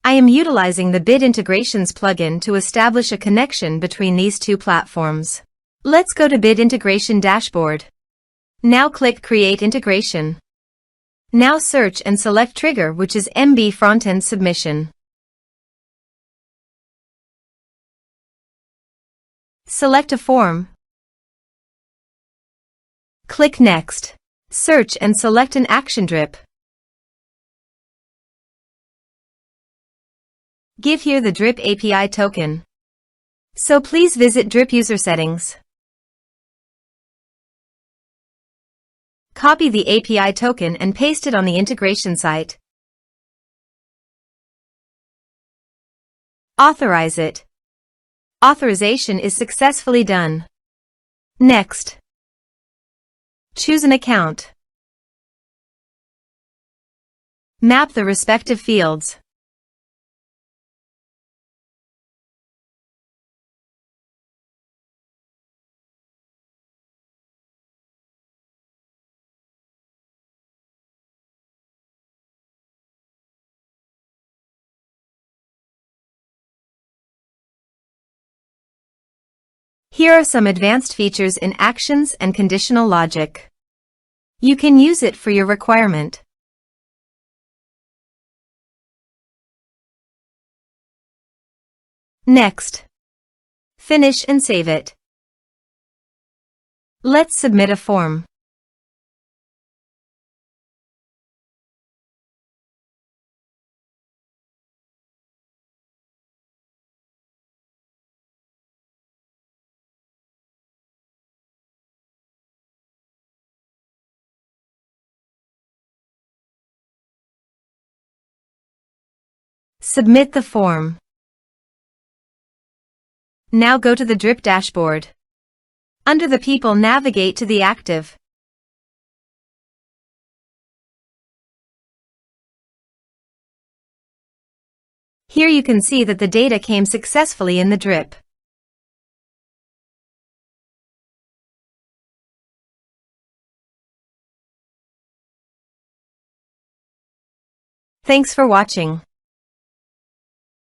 I am utilizing the Bid Integrations plugin to establish a connection between these two platforms. Let's go to Bid Integration Dashboard. Now click Create Integration. Now search and select trigger, which is MB Frontend Submission. Select a form. Click Next. Search and select an action drip. Give here the drip API token. So please visit drip user settings. Copy the API token and paste it on the integration site. Authorize it. Authorization is successfully done. Next. Choose an account. Map the respective fields. Here are some advanced features in actions and conditional logic. You can use it for your requirement. Next. Finish and save it. Let's submit a form. Submit the form. Now go to the drip dashboard. Under the people, navigate to the active. Here you can see that the data came successfully in the drip. Thanks for watching.